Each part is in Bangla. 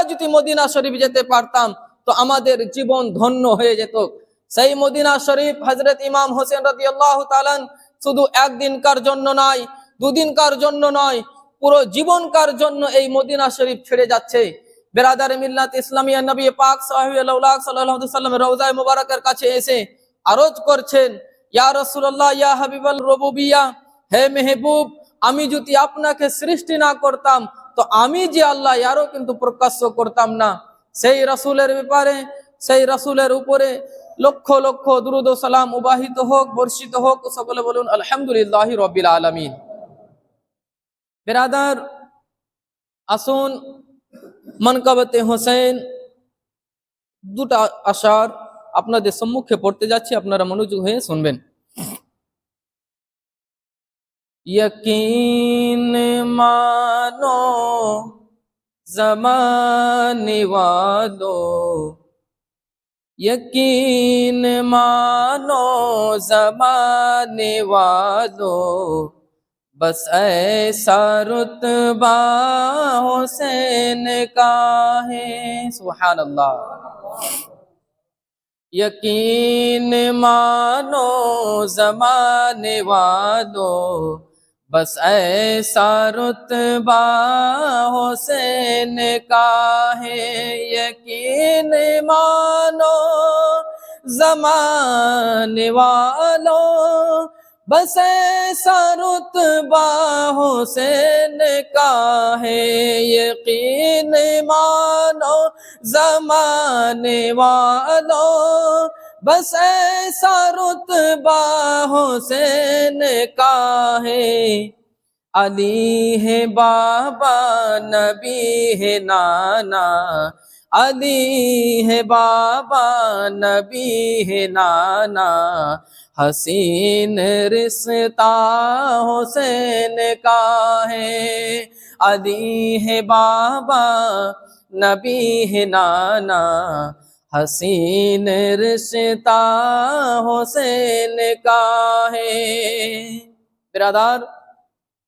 যদি মদিনা শরীফ যেতে পারতাম তো আমাদের জীবন ধন্য হয়ে যেত। সেই মদিনা শরীফ হযরত ইমাম হোসেন রাদিয়াল্লাহু তাআলা শুধু একদিনকার জন্য নয়, দুদিনকার জন্য নয়, পুরো জীবনকার জন্য এই মদিনা শরীফ ছেড়ে যাচ্ছে। বেরাদার মিল্লাত ইসলামিয়া নবী পাক সাল্লাল্লাহু আলাইহি সাল্লামের রওজায়ে মুবারাকের কাছে এসে আরজ করছেন, ইয়া রাসূলুল্লাহ, ইয়া হাবিবাল রুবুবিয়্যাহ, হে মেহবুব, আমি যদি আপনাকে সৃষ্টি না করতাম তো আমি যে আল্লাহ আরও কিন্তু প্রকাশ্য করতাম না। সেই রাসূলের ব্যাপারে, সেই রাসূলের উপরে লক্ষ লক্ষ দুরূদ ও সালাম উবাহিত হোক, বর্ষিত হোক। সকলে বলুন আলহামদুলিল্লাহি রাব্বিল আলামিন। বেরাদার, আসুন মানকাবাতে হোসেন দুটা আশার আপনাদের সম্মুখে পড়তে যাচ্ছি, আপনারা মনোযোগ হয়ে শুনবেন। यकीन मानो ज़माने वालों, यकीन मानो ज़माने वालों, बस ऐसा रुतबा हुसैन का है। सुभान अल्लाह। यकीन मानो ज़माने वालों, बस ऐसा रुतबा हुसैन का है। यकीन मानो ज़माने वालों, बस ऐसा रुतबा हुसैन का है। यकीन मानो ज़माने वालों, बस ऐसा रुतबा हुसैन का है। अली है बाबा, नबी है नाना, अली है बाबा, नबी है नाना, हसीन रिश्ता हुसैन का है। अली है बाबा, नबी है नाना, हसीन रिश्ता हुसैन का है। बिरादार,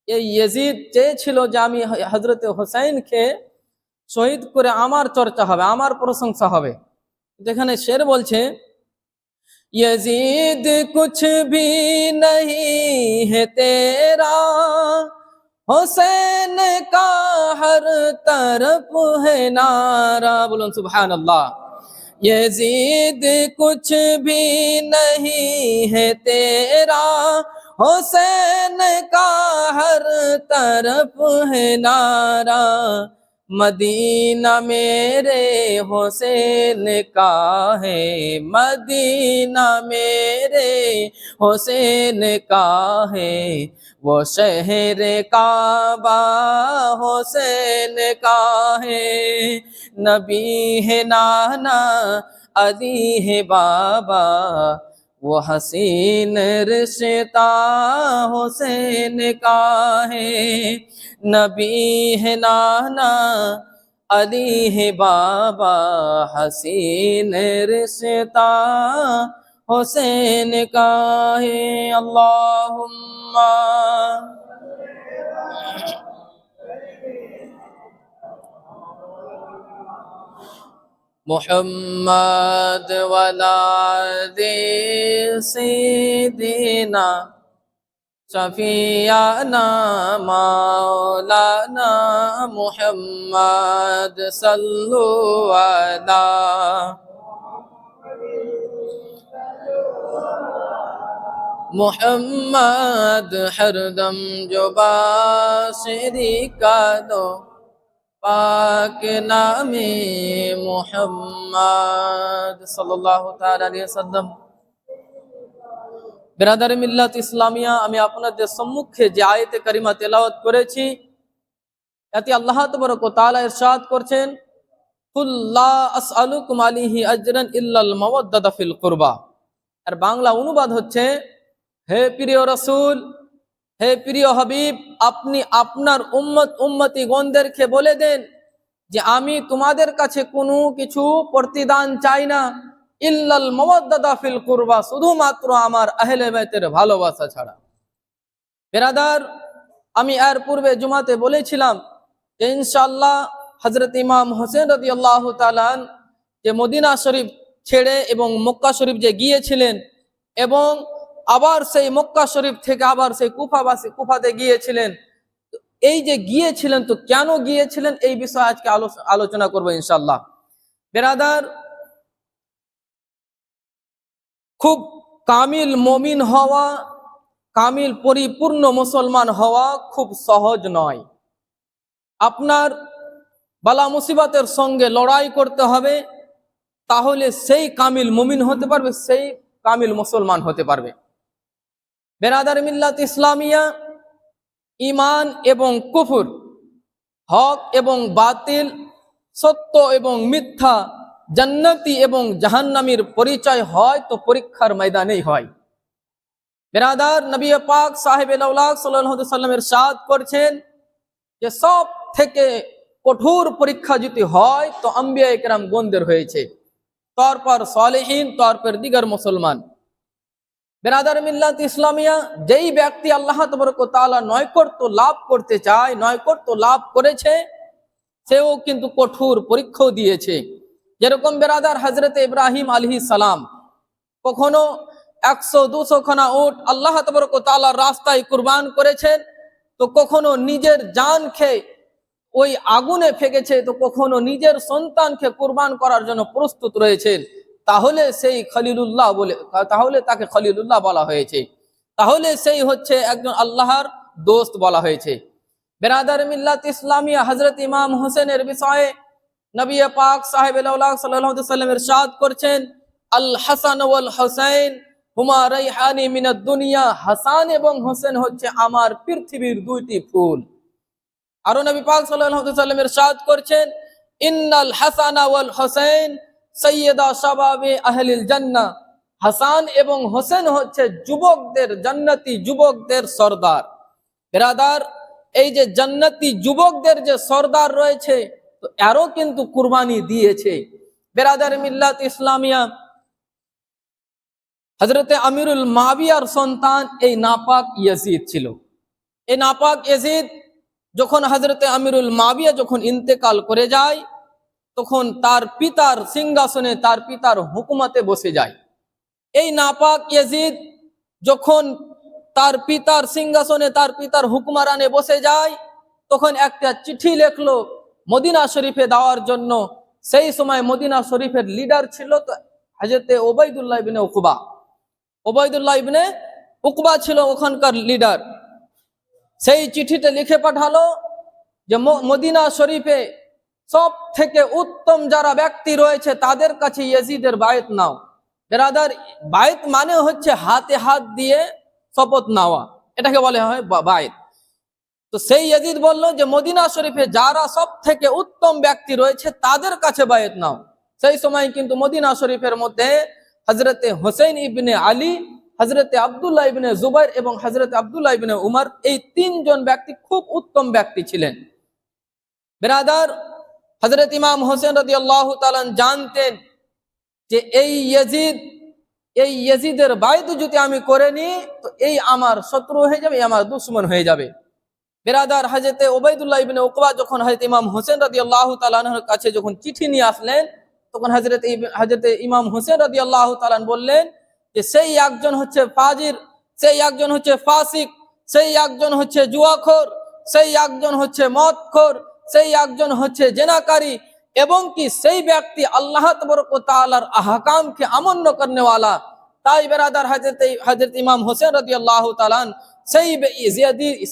এই ইয়াজিদ চেয়েছিল যে আমি হযরতে হুসাইনকে শহীদ করে আমার চর্চা হবে, আমার প্রশংসা হবে। যেখানে শের বলছে, यजीद कुछ भी नहीं है तेरा, हुसैन का हर तरफ है नारा। बोलो सुभान अल्लाह। यजीद कुछ भी नहीं है तेरा, हुसैन का हर तरफ है नारा। मदीना मेरे हुसैन का है, मदीना मेरे हुसैन का है, वो शहर काबा हुसैन का है। नबी है नाना, अली है बाबा, वो हसीन रिश्ता हुसैन का है। नबी है नाना, अली है बाबा, हसीन रिश्ता हुसैन का है। अल्लाहुम्मा मुहम्मद वला दे सैयदना शफियाना मौलाना मुहम्मद सल्लु अला। मुहम्मद हरदम जो बाशिरी का दो, पाक नामे मुहम्मद सल्लल्लाहु ताआला अलैहि वसल्लम। बिरादर मिल्लत इस्लामिया, আমি আপনাদের সম্মুখে যে আয়াতে কারিমা তেলাওয়াত করেছি, এতে আল্লাহ তাবারক ওয়া তাআলা ইরশাদ করছেন, কুল লা আসআলুকুম আলাইহি আজরান ইল্লাল মাওয়াদ্দাতা ফিল কুরবা। আর বাংলা অনুবাদ হচ্ছে, হে প্রিয় রাসূল, হে প্রিয় হাবিব, আপনি আপনার উম্মতিগণদেরকে বলে দেন যে আমি তোমাদের কাছে কোনো কিছু প্রতিদান চাই না, ইল্লাল মাওয়াদ্দাতা ফিল কুরবা, শুধুমাত্র আমার আহলে বাইতের ভালোবাসা ছাড়া। বিরাদার, আমি এর পূর্বে জুমাতে বলেছিলাম যে ইনশাআল্লাহ হযরত ইমাম হোসেন রাদিয়াল্লাহু তাআলা যে মদিনা শরীফ ছেড়ে এবং মক্কা শরীফ যে গিয়েছিলেন এবং আবার সেই মক্কা শরীফ থেকে আবার সেই কুফাতে গিয়েছিলেন, এই যে গিয়েছিলেন তো কেন গিয়েছিলেন এই বিষয়ে আজকে আলোচনা করবো ইনশাআল্লাহ। বেরাদার, খুব কামিল মুমিন হওয়া, কামিল পরিপূর্ণ মুসলমান হওয়া খুব সহজ নয়। আপনার বালা মুসিবতের সঙ্গে লড়াই করতে হবে, তাহলে সেই কামিল মুমিন হতে পারবে, সেই কামিল মুসলমান হতে পারবে। বেরাদার মিল্লাত ইসলামিয়া, ঈমান এবং কুফর, হক এবং বাতিল, সত্য এবং মিথ্যা, জান্নাতি এবং জাহান্নামীর পরিচয় হয় তো পরীক্ষার ময়দানেই হয়। বেরাদার, নবী পাক সাহেবে লাউলাক সাল্লাল্লাহু আলাইহি ওয়াসাল্লাম ইরশাদ করছেন যে সব থেকে কঠোর পরীক্ষা যদি হয় তো আম্বিয়া ইকরাম গোনদের হয়েছে, তারপর সালেহীন, তারপর দিগার মুসলমান। বেরাদার মিল্লাত ইসলামিয়া, যেই ব্যক্তি আল্লাহ তাবারক ওয়া তাআলা নৈকট্য লাভ করতে চায়, নৈকট্য লাভ করেছে, সেও কিন্তু কঠোর পরীক্ষাও দিয়েছে। যেরকম বেরাদার হযরত ইব্রাহিম আলাইহিস সালাম কখনো 100-200 খানা উট আল্লাহ তাবারক ওয়া তাআলার রাস্তায় কুরবান করেছেন, তো কখনো নিজের জান খেয়ে ওই আগুনে ফেকেছে, তো কখনো নিজের সন্তানকে কুরবান করার জন্য প্রস্তুত রয়েছেন। তাহলে সেই খলিলুল্লাহ বলে, তাহলে তাকে খলিলুল্লাহ বলা হয়েছে, তাহলে সেই হচ্ছে একজন আল্লাহর দোস্ত বলা হয়েছে। বেরাদার মিল্লাত ইসলামিয়া, হযরত ইমাম হোসেনের বিষয়ে নবী পাক সাহেব সাল্লাল্লাহু আলাইহি ওয়াসাল্লাম ইরশাদ করছেন, আল হাসান ওয়াল হুসাইন হুমা রাইহানি মিনাদ দুনিয়া। হাসান এবং হোসেন হচ্ছে আমার পৃথিবীর দুইটি ফুল। আরো নবী পাক সাল্লাল্লাহু আলাইহি ওয়াসাল্লাম ইরশাদ করছেন, ইন্নাল হাসানা ওয়াল হুসাইন সাইয়্যিদা শাবাবে আহলিল জান্নাহ। হাসান এবং হোসেন হচ্ছে যুবকদের, জান্নাতি যুবকদের সরদার। বেরাদার, এই যে জান্নাতি যুবকদের যে সরদার রয়েছে, তো এরও কিন্তু কুরবানি দিয়েছে। বেরাদার মিল্লাত ইসলামিয়া, হযরতে আমিরুল মাবিয়ার সন্তান এই নাপাক ইয়াজিদ ছিল। এই নাপাক ইয়াজিদ যখন হযরতে আমিরুল মাবিয়া যখন ইন্তেকাল করে যায়, তখন তার পিতার সিংহাসনে, তার পিতার হুকুমতে বসে যায়। এই নাপাক ইয়াজিদ যখন তার পিতার সিংহাসনে, তার পিতার হুকুমারানে বসে যায়, তখন একটা চিঠি লিখলো মদিনা শরীফে দেওয়ার জন্য। সেই সময় মদিনা শরীফের লিডার ছিল তো হযরতে উবাইদুল্লাহ ইবনে উকবা। উবাইদুল্লাহ ইবনে উকবা ছিল ওখানকার লিডার। সেই চিঠিতে লিখে পাঠালো যে মদিনা শরীফে সব থেকে উত্তম যারা ব্যক্তি রয়েছে তাদের কাছে ইয়াজিদের বায়াত নাও। বেরাদার, বায়াত মানে হচ্ছে হাতে হাত দিয়ে শপথ নেওয়া, এটাকে বলা হয় বায়াত। তো সেই ইয়াজিদ বলল যে মদিনা শরীফে যারা সব থেকে উত্তম ব্যক্তি রয়েছে তাদের কাছে বায়াত নাও। সেই সময় কিন্তু মদিনা শরীফের মধ্যে হযরতে হুসাইন ইবনে আলী, হযরতে আব্দুল্লাহ ইবনে জুবাইর এবং হযরতে আব্দুল্লাহ ইবনে উমর, এই তিনজন ব্যক্তি খুব উত্তম ব্যক্তি ছিলেন। বেরাদার, হযরত ইমাম হোসেন রাদিয়াল্লাহু তাআলা জানতেন যে এই ইয়াজিদের বায়াত যদি আমি করে নি তো এই আমার শত্রু হয়ে যাবে, এই আমার দুশমন হয়ে যাবে। বেরাদার, হযরতে উবাইদুল্লাহ ইবনে উকবা যখন হযরত ইমাম হোসেন রাদিয়াল্লাহু তাআলা আনহুর কাছে যখন চিঠি নিয়ে আসলেন, তখন হযরতে ইমাম হোসেন রাদিয়াল্লাহু তাআলা বললেন যে সেই একজন হচ্ছে ফাজির, সেই একজন হচ্ছে ফাসিক, সেই একজন হচ্ছে জুয়াখোর, সেই একজন হচ্ছে মদখোর, সেই একজন হচ্ছে জেনাকারী, এবং কি সেই ব্যক্তি আল্লাহ তাবারক ওয়া তাআলার আহকামকে অমান্য করনেওয়ালা। তাই বেরাদার, হযরত ইমাম হোসেন রাদিয়াল্লাহু তাআলা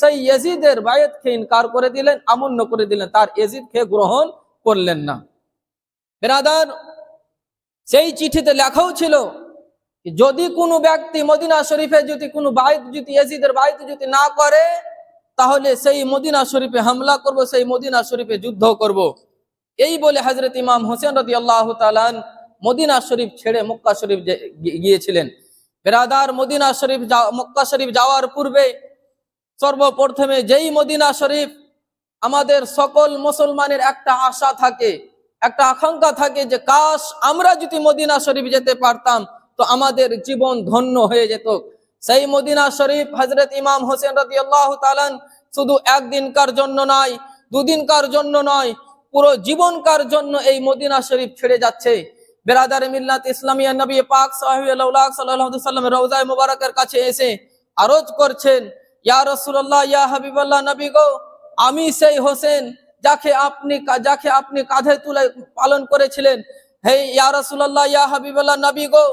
সেই ইয়াজিদের বায়াতকে ইনকার করে দিলেন, অমান্য করে দিলেন, তার ইয়াজিদকে গ্রহণ করলেন না। বেরাদার, সেই চিঠিতে লেখাও ছিল যদি কোনো ব্যক্তি মদিনা শরীফে যদি কোনো বায়াত যদি ইয়াজিদের বায়াত যদি না করে, তাহলে সেই মদিনা শরীফে হামলা করব, সেই মদিনা শরীফে যুদ্ধ করব। এই বলে হযরত ইমাম হোসেন রাদিয়াল্লাহু তাআলা মদিনা শরীফ ছেড়ে মক্কা শরীফ গিয়েছিলেন। বেরাদার, মদিনা শরীফ মক্কা শরীফ যাওয়ার পূর্বে সর্বপ্রথমে যেই মদিনা শরীফ, আমাদের সকল মুসলমানের একটা আশা থাকে, একটা আকাঙ্ক্ষা থাকে যে কাশ আমরা যদি মদিনা শরীফ যেতে পারতাম তো আমাদের জীবন ধন্য হয়ে যেত। সেই মদিনা শরীফ হযরত ইমাম হোসেন রাদিয়াল্লাহু তাআলা শুধু একদিনকার জন্য নয়, দুদিনকার জন্য নয়, পুরো জীবনকার জন্য এই মদিনা শরীফ ছেড়ে যাচ্ছে। বেরাদার মিল্লাত ইসলামিয়া নবী পাক সাল্লাল্লাহু আলাইহি সাল্লামের রওজায়ে মুবারাকের কাছে এসে আরজ করছেন, ইয়া রাসূলুল্লাহ, ইয়া হাবিবাল্লাহ, নবী গো, আমি সেই হোসেন যাকে আপনি কাঁধে তুলে পালন করেছিলেন। হে ইয়া রাসূলুল্লাহ, ইয়া হাবিবাল্লাহ, নবী গো,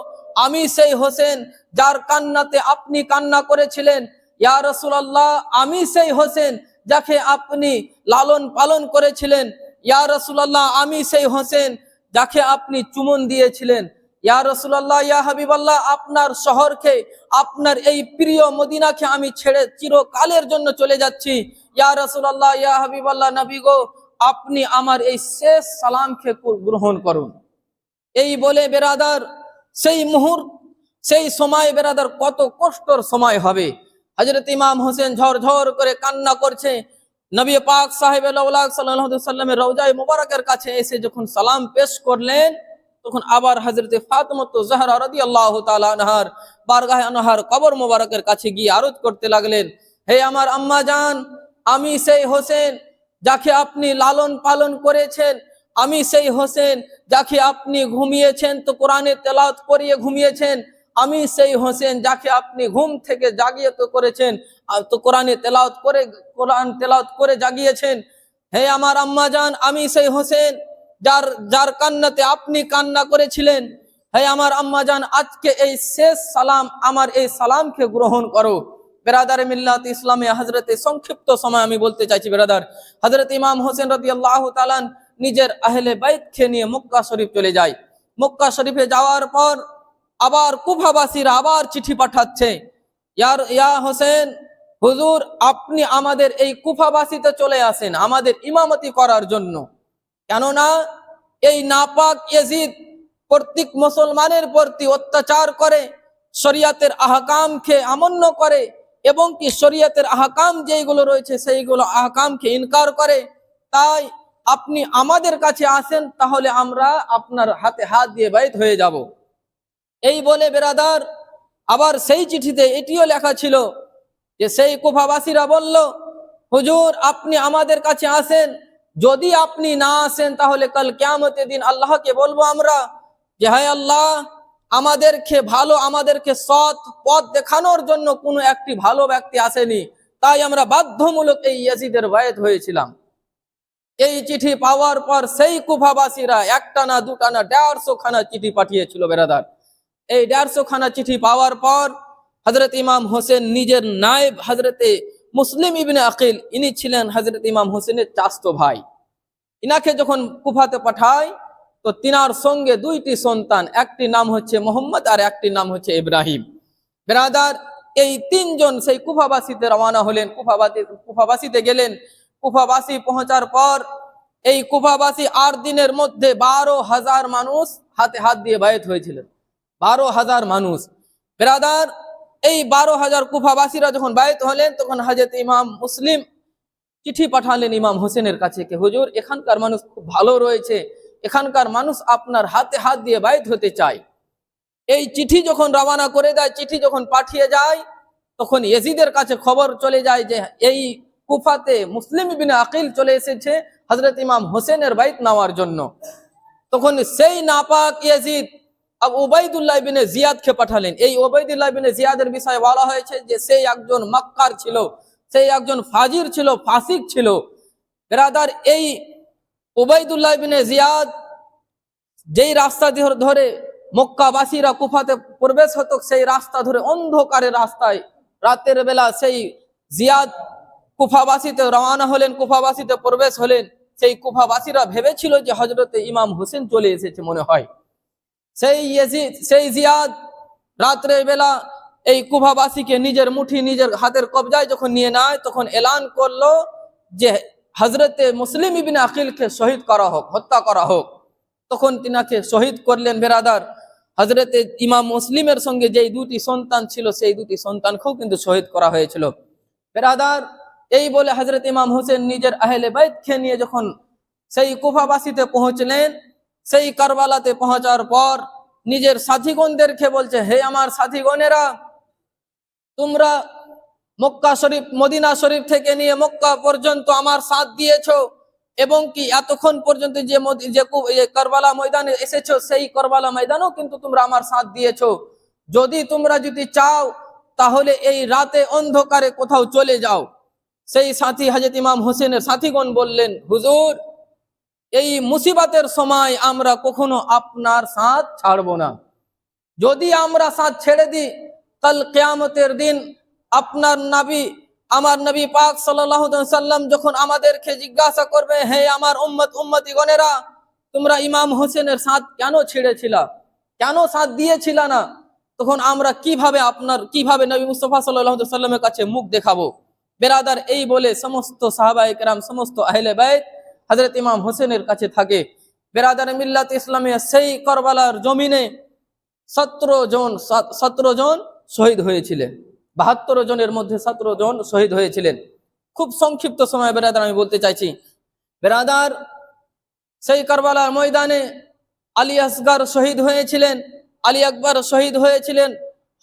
আমি সেই হোসেন যার কান্নাতে আপনি কান্না করেছিলেন। ইয়া রাসূলুল্লাহ, আমি সেই হোসেন যাকে আপনি লালন পালন করেছিলেন। ইয়া রাসূলুল্লাহ, আমি সেই হোসেন যাকে আপনি চুমন দিয়েছিলেন। ইয়া রাসূলুল্লাহ, ইয়া হাবিবাল্লাহ, আপনার শহরকে, আপনার এই প্রিয় মদিনাকে আমি ছেড়ে চিরকালের জন্য চলে যাচ্ছি। ইয়া রাসূলুল্লাহ, ইয়া হাবিবাল্লাহ, নবী গো, আপনি আমার এই শেষ সালামকে গ্রহণ করুন। এই বলে বেরাদার সেই সময় বেরাদার কত কষ্টর সময় হবে। হযরত ইমাম হোসেন ঝরঝর করে কান্না করছে। নবী পাক সাহেবে লাউলা সাল্লাল্লাহু আলাইহি সাল্লামের রওজায়ে মুবারাকের কাছে এসে যখন সালাম পেশ করলেন, তখন আবার হযরত ফাতেমা জাহরা রাদিয়াল্লাহু তাআলা আনহার বারগাহে আনহার কবর মুবারকের কাছে গিয়ে আরজ করতে লাগলেন, হে আমার আম্মা জান, আমি সেই হোসেন যাকে আপনি লালন পালন করেছেন, আমি সেই হোসেন যাকে আপনি ঘুমিয়েছেন তো কোরআনে তেলাওয়াত করিয়ে ঘুমিয়েছেন, আমি সেই হোসেন যাকে আপনি ঘুম থেকে জাগিয়ে তো করেছেন তো কোরআন তেলাওয়াত করে জাগিয়েছেন। হে আমার আম্মা জান, আমি সেই হোসেন যার কান্নাতে আপনি কান্না করেছিলেন। হে আমার আম্মা জান, আজকে এই শেষ সালাম, আমার এই সালামকে গ্রহণ করো। বেরাদার মিল্লাত ইসলামে হযরতে সংক্ষিপ্ত সময় আমি বলতে চাইছি বেরাদার, হযরত ইমাম হোসেন রাদিয়াল্লাহু তাআলা নিজের আহলে বাইতকে নিয়ে মক্কা শরীফ চলে যায়। মক্কা শরীফে যাওয়ার পর আবার কুফাবাসীরা আবার চিঠি পাঠাচ্ছে, ইয়া হোসেন, হুজুর আপনি আমাদের এই কুফাবাসীতে চলে আসেন আমাদের ইমামতি করার জন্য। কেননা এই নাপাক ইয়াজিদ প্রত্যেক মুসলমানের প্রতি অত্যাচার করে, শরিয়াতের আহকামকে অমান্য করে এবং কি শরিয়াতের আহকাম যেগুলো রয়েছে সেইগুলো আহকামকে ইনকার করে। তাই আপনি আমাদের কাছে আসেন, তাহলে আমরা আপনার হাতে হাত দিয়ে বাইত হয়ে যাব। এই বলে বেরাদার আবার সেই চিঠিতে এটিও লেখা ছিল যে সেই কুফাবাসীরা বলল, হুজুর আপনি আমাদের কাছে আসেন, যদি আপনি না আসেন তাহলে কাল কিয়ামতের দিন আল্লাহকে বলবো আমরা যে হে আল্লাহ, আমাদেরকে সৎ পথ দেখানোর জন্য কোনো একটি ভালো ব্যক্তি আসেনি, তাই আমরা বাধ্যমূলক এই ইয়াজিদের বাইত হয়েছিলাম। এই চিঠি পাওয়ার পর সেই কুফাবাসীরা একটা না দুটা না 150 খানা চিঠি পাঠিয়েছিল বেরাদার। এই 150 খানা চিঠি পাওয়ার পর হযরত ইমাম হোসেন নিজের নায়েব হযরতে মুসলিম ইবনে আকিল, ইনি ছিলেন হযরত ইমাম হোসেনের চাচতো ভাই, ইনাকে যখন কুফাতে পাঠায় তো তিনার সঙ্গে 2টি সন্তান, একটি নাম হচ্ছে মোহাম্মদ আর একটি নাম হচ্ছে ইব্রাহিম। বেরাদার এই 3 জন সেই কুফাবাসীতে রওনা হলেন, কুফাবাসীতে গেলেন। কুফাবাসী পৌঁছার পর এই কুফাবাসী 8 দিনের মধ্যে 12,000 মানুষ হাতে হাত দিয়ে বাইত হয়েছিলেন। 12,000 মানুষ বেরাদার। এই 12,000 কুফাবাসীরা যখন বাইত হলেন তখন হযরত ইমাম মুসলিম চিঠি পাঠালেন ইমাম হোসেনের কাছে কে হুজুর এখানকার মানুষ খুব ভালো রয়েছে, এখানকার মানুষ আপনার হাতে হাত দিয়ে বাইত হতে চায়। এই চিঠি যখন রওনা করে দেয়, চিঠি যখন পাঠিয়ে যায়, তখন ইয়াজিদের কাছে খবর চলে যায় যে এই কুফাতে মুসলিম ইবনে আকিল চলে এসেছে হযরত ইমাম হোসেনের বাইত নেওয়ার জন্য। তখন সেই নাপাক ইয়াজিদ উবাইদুল্লাহ ইবনে জিয়াদকে পাঠালেন। এই উবাইদুল্লাহ ইবনে জিয়াদের বিষয়ে বলা হয়েছে যে সেই একজন মক্কার ছিল, সেই একজন ফাজির ছিল, ফাসিক ছিল। বেরাদার এই উবাইদুল্লাহ ইবনে জিয়াদ যেই রাস্তা ধরে মক্কাবাসীরা কুফাতে প্রবেশ হতো, সেই রাস্তা ধরে অন্ধকারের রাস্তায় রাতের বেলা সেই জিয়াদ কুফাবাসীতে রওনা হলেন, কুফাবাসীতে প্রবেশ হলেন। সেই কুফাবাসীরা ভেবেছিল যে হযরতে ইমাম হোসেন চলে এসেছে মনে হয়। সেই জিয়াদ রাতের বেলা এই কুফাবাসীকে নিজের মুঠি, নিজের হাতের কবজায় যখন নিয়ে নেয়, তখন এলান করলো যে হযরতে মুসলিম ইবনে আকিলকে শহীদ করা হোক, হত্যা করা হোক। তখন তিনাকে শহীদ করলেন বেরাদার। হযরতে ইমাম মুসলিমের সঙ্গে যেই 2টি সন্তান ছিল, সেই 2টি সন্তানকেও কিন্তু শহীদ করা হয়েছিল বেরাদার। এই বলে হযরত ইমাম হোসেন নিজের আহলে বাইতকে নিয়ে যখন সেই কুফাবাসীতে পৌঁছলেন, সেই কারবালাতে পৌঁছার পর নিজের সাথীগণদেরকে বলছে, হে আমার সাথীগণেরা, তোমরা মক্কা শরীফ, মদিনা শরীফ থেকে নিয়ে মক্কা পর্যন্ত আমার সাথ দিয়েছো, এবং কি এতক্ষণ পর্যন্ত যে কারবালা ময়দানে এসেছো, সেই কারবালা ময়দানেও কিন্তু তোমরা আমার সাথ দিয়েছো। যদি চাও তাহলে এই রাতে অন্ধকারে কোথাও চলে যাও। সেই সাথী হযরত ইমাম হোসেনের সাথীগণ বললেন, হুজুর, এই মুসিবতের সময় আমরা কখনো আপনার সাথ ছাড়বো না। যদি আমরা সাথ ছেড়ে দিই, কাল কিয়ামতের দিন আপনার নবী, আমার নবী পাক সাল্লাল্লাহু আলাইহি সাল্লাম যখন আমাদেরকে জিজ্ঞাসা করবে, হে আমার উম্মতিগণেরা, তোমরা ইমাম হোসেনের সাথ কেন ছেড়েছিলা, কেন সাথ দিয়েছিলা না, তখন আমরা কিভাবে নবী মুস্তাফা সাল্লাল্লাহু আলাইহি সাল্লামের কাছে মুখ দেখাবো। বেরাদার, এই বলে সমস্ত সাহাবায়ে কেরাম, সমস্ত আহলে বাইত হযরত ইমাম হোসেনের কাছে থাকে। বেরাদার মিল্লাত ইসলামে সেই কারবালার জমিনে 17 জন শহীদ হয়েছিলেন। 72 জনের মধ্যে 17 জন শহীদ হয়েছিলেন। খুব সংক্ষিপ্ত সময় বেরাদার আমি বলতে চাইছি, বেরাদার, সেই কারবালার ময়দানে আলী আসগর শহীদ হয়েছিলেন, আলী আকবর শহীদ হয়েছিলেন,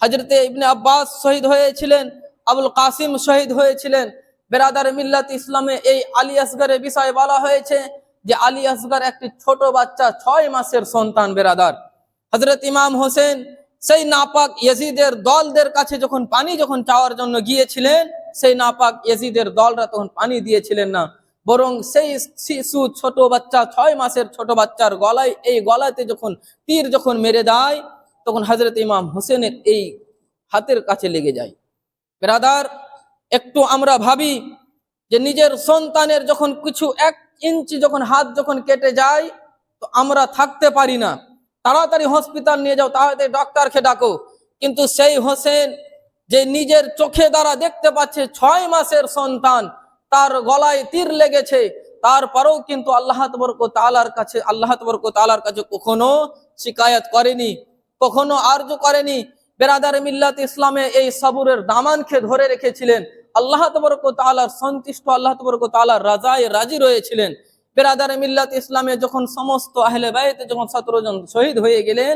হযরতে ইবনে আব্বাস শহীদ হয়েছিলেন, আবুল কাসিম শহীদ হয়েছিলেন। বেরাদার মিল্লাত ইসলামে এই আলী আসগরের বিষয়ে বলা হয়েছে যে আলী আসগর একটি ছোট বাচ্চা, 6 মাসের সন্তান। বেরাদার, হযরত ইমাম হোসেন সেই নাপাক ইয়াজিদের দলদের কাছে যখন পানি চাওয়ার জন্য গিয়েছিলেন, সেই নাপাক ইয়াজিদের দলরা তখন পানি দিয়েছিলেন না, বরং সেই শিশু ছোট বাচ্চা, 6 মাসের ছোট বাচ্চার গলাতে যখন তীর মেরে দেয়, তখন হযরত ইমাম হোসেনের এই হাতের কাছে লেগে যায়। ব্রাদার, একটু আমরা ভাবি যে নিজের সন্তানের যখন কিছু 1 ইঞ্চি হাত কেটে যায়, তো আমরা থাকতে পারি না, তাড়াতাড়ি হসপিটাল নিয়ে যাও, তাড়াতাড়ি ডক্টরকে ডাকো। কিন্তু সেই হোসেন যে নিজের চোখে দ্বারা দেখতে পাচ্ছে 6 মাসের সন্তান, তার গলায় তীর লেগেছে, তারপরেও কিন্তু আল্লাহ তাবারক ওয়া তাআলার কাছে কখনো শিকায়াত করেনি, কখনো আরজ করেনি। বেরাদার মিল্লাত ইসলামে এই সবরের দামানকে ধরে রেখেছিলেন। আল্লাহ তাবারক ওয়া তাআলার সন্তুষ্ট, আল্লাহ তাবারক ওয়া তাআলার রাজায় রাজি রয়েছিলেন। বেরাদার মিল্লাত ইসলামে যখন সমস্ত আহলে বাইত 17 জন শহীদ হয়ে গেলেন,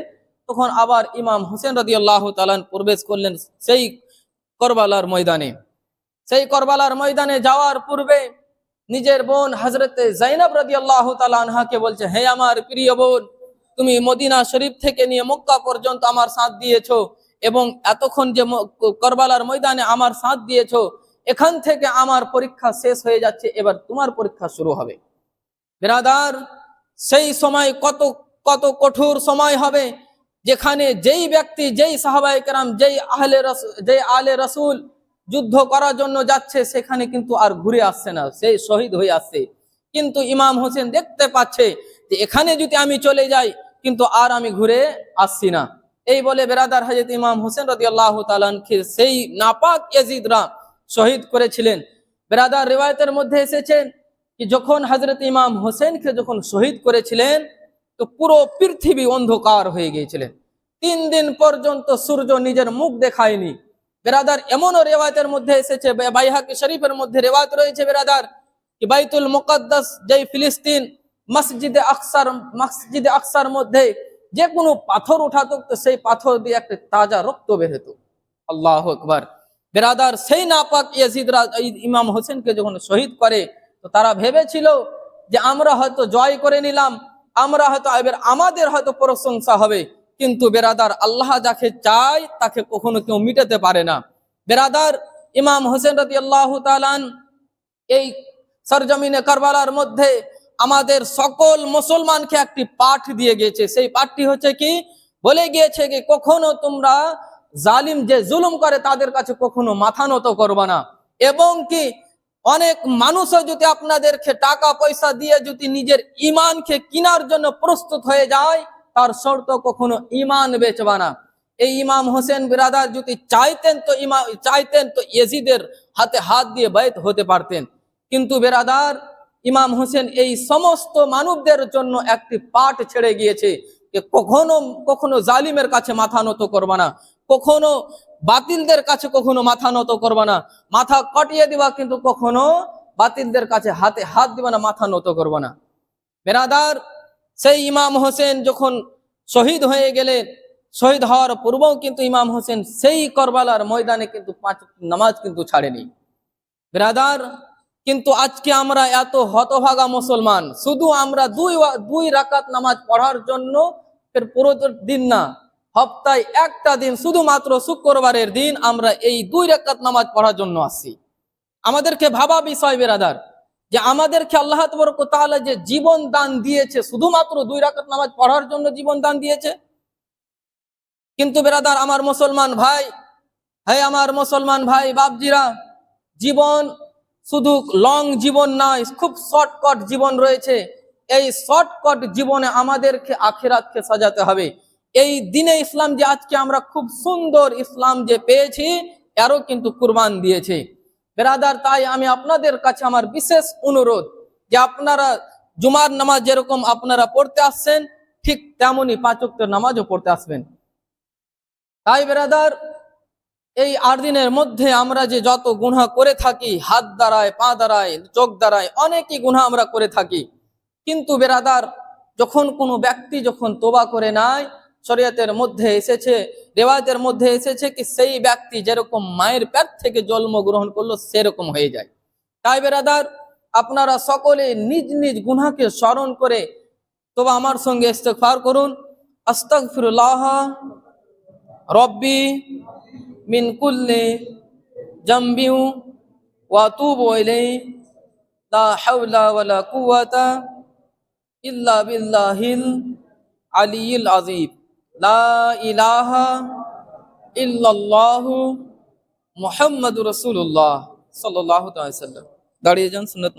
তখন আবার ইমাম হোসেন রাদিয়াল্লাহু তাআলা প্রবেশ করলেন সেই কারবালার ময়দানে। সেই কারবালার ময়দানে যাওয়ার পূর্বে নিজের বোন হযরতে যায়েনব রাদিয়াল্লাহু তাআলা আনহাকে বলছে, হে আমার প্রিয় বোন, তুমি মদিনা শরীফ থেকে নিয়ে মক্কা পর্যন্ত আমার সাথ দিয়েছো, এবং এতক্ষণ যে কারবালার ময়দানে আমার সাথ দিয়েছো, এখান থেকে আমার পরীক্ষা শেষ হয়ে যাচ্ছে, এবার তোমার পরীক্ষা শুরু হবে। বেরাদার, সেই সময় কত কঠোর সময় হবে, যেখানে যেই ব্যক্তি, যেই সাহাবায়ে কেরাম, যেই আলে রাসূল যুদ্ধ করার জন্য যাচ্ছে, সেখানে কিন্তু আর ঘুরে আসছে না, সেই শহীদ হয়ে আসছে। কিন্তু ইমাম হোসেন দেখতে পাচ্ছে যে এখানে যদি আমি চলে যাই, কিন্তু আর আমি ঘুরে আসছি না। এই বলে বেরাদার হযরত ইমাম হোসেন রাদিয়াল্লাহু তাআলা কে সেই নাপাক ইয়াজিদরা শহীদ করেছিলেন। বেরাদার, রিওয়ায়াতের মধ্যে এসেছেন कि যখন হযরত ইমাম হোসেনকে যখন শহীদ করেছিলেন, তো পুরো পৃথিবী অন্ধকার হয়ে গিয়েছিলেন। 3 দিন পর্যন্ত সূর্য নিজের মুখ দেখায়নি। বেরাদার, এমনও রিওয়ায়াতের মধ্যে এসেছে, বাইহাকি শরীফের মধ্যে রিওয়ায়াত রয়েছে বেরাদার, कि বাইতুল মুকদ্দাস, যেই ফিলিস্তিন মসজিদে আকসার মধ্যে যে কোনো পাথর উঠাতো, তো সেই পাথর দিয়ে একটা তাজা রক্ত বের হতো। আল্লাহু আকবার। বেরাদার, সেই নাপাক ইয়াজিদরা ইমাম হোসেনকে যখন শহীদ করে, তো তারা ভেবেছিল যে আমরা হয়তো জয় করে নিলাম, আমাদের হয়তো প্রশংসা হবে। কিন্তু বেরাদার, আল্লাহ যাকে চায় তাকে কখনো কেউ মিটাতে পারে না। বেরাদার, ইমাম হোসেন রাদিয়াল্লাহু তাআলা এই সরজমিনে কারবালার মধ্যে আমাদের সকল মুসলমানকে একটি পাঠ দিয়ে গিয়েছে। সেই পাঠটি হচ্ছে কি, বলে গিয়েছে কি কখনো তোমরা জালিম যে জুলুম করে তাদের কাছে কখনো মাথা নত করবে না, এবং কি অনেক মানুষও যদি আপনাদেরকে টাকা পয়সা দিয়ে যদি নিজের ঈমানকে কেনার জন্য প্রস্তুত হয়ে যায়, তার শর্ত কখনো ঈমান বেচবা না। এই ইমাম হোসেন বিরাদার যদি চাইতেন তো ইয়াজিদের হাতে হাত দিয়ে বাইত হতে পারতেন। কিন্তু বিরাদার, ইমাম হোসেন এই সমস্ত মানবদের জন্য একটি পাঠ ছেড়ে গিয়েছে যে কখনো জালিমের কাছে মাথা নত করবা না, কখনো বাতিলদের কাছে কখনো মাথা নত করবা না, মাথা কাটিয়ে দিবা, কিন্তু কখনো বাতিলদের কাছে হাতে হাত দিবা না, মাথা নত করবা না। বেরাদার, সেই ইমাম হোসেন যখন শহীদ হয়ে গেলেন, শহীদ হওয়ার পূর্বেও কিন্তু ইমাম হোসেন সেই কারবালার ময়দানে কিন্তু 5 ওয়াক্ত নামাজ কিন্তু ছাড়েনি। বেরাদার, কিন্তু আজকে আমরা এত হতভাগা মুসলমান, শুধু আমরা দুই রাকাত নামাজ পড়ার জন্য ফের পুরো দিন না, সপ্তাহে একটা দিন, শুধুমাত্র শুক্রবারের দিন আমরা এই 2 রাকাত নামাজ পড়ার জন্য আসি। আমাদেরকে ভাবা বিষয় বেরাদার, যে আমাদেরকে আল্লাহ তাবারক ওয়া তাআলা যে জীবন দান দিয়েছে, শুধুমাত্র 2 রাকাত নামাজ পড়ার জন্য জীবন দান দিয়েছে। কিন্তু বেরাদার আমার মুসলমান ভাই, হ্যাঁ আমার মুসলমান ভাই বাপজিরা, জীবন শুধু লং জীবন নয়, খুব শর্টকাট জীবন রয়েছে। এই শর্টকাট জীবনে আমাদেরকে আখিরাতকে সাজাতে হবে। এই দিনে ইসলাম যে আজকে আমরা খুব সুন্দর ইসলাম যে পেয়েছি, এরও কিন্তু কুরবান দিয়েছে বেরাদার। তাই আমি আপনাদের কাছে আমার বিশেষ অনুরোধ, যে আপনারা জুমার নামাজ যেরকম আপনারা পড়তে আসছেন, ঠিক তেমনি 5 ওয়াক্তের নামাজও পড়তে আসবেন। তাই বেরাদার, এই 8 দিনের মধ্যে আমরা যে যত গুনাহ করে থাকি, হাত দ্বারায়, পা দ্বারায়, চোখ দ্বারায়, অনেকই গুনাহ আমরা করে থাকি। কিন্তু বেরাদার, যখন কোনো ব্যক্তি যখন তোবা করে নেয়, শরীয়তের মধ্যে এসেছে, রিওয়ায়াতের মধ্যে এসেছে কি সেই ব্যক্তি যেরকম মায়ের পেট থেকে জন্মগ্রহণ করলো সেরকম হয়ে যায়। তাই বেরাদার, আপনারা সকলে নিজ নিজ গুনাহকে স্মরণ করে তোবা আমার সঙ্গে ইস্তেগফার করুন। আস্তাগফিরুল্লাহ রব্বি মিন কুল্লি জামবি ওয়া আতুবু ইলাইহি লা হাওলা ওয়ালা কুওয়াতা ইল্লা বিল্লাহিল আলিয়্যিল আযীম। লা ইলাহা ইল্লাল্লাহু মুহাম্মাদুর রাসূলুল্লাহ সাল্লাল্লাহু আলাইহি ওয়াসাল্লাম। দাঁড়িয়ে যান সুন্নাত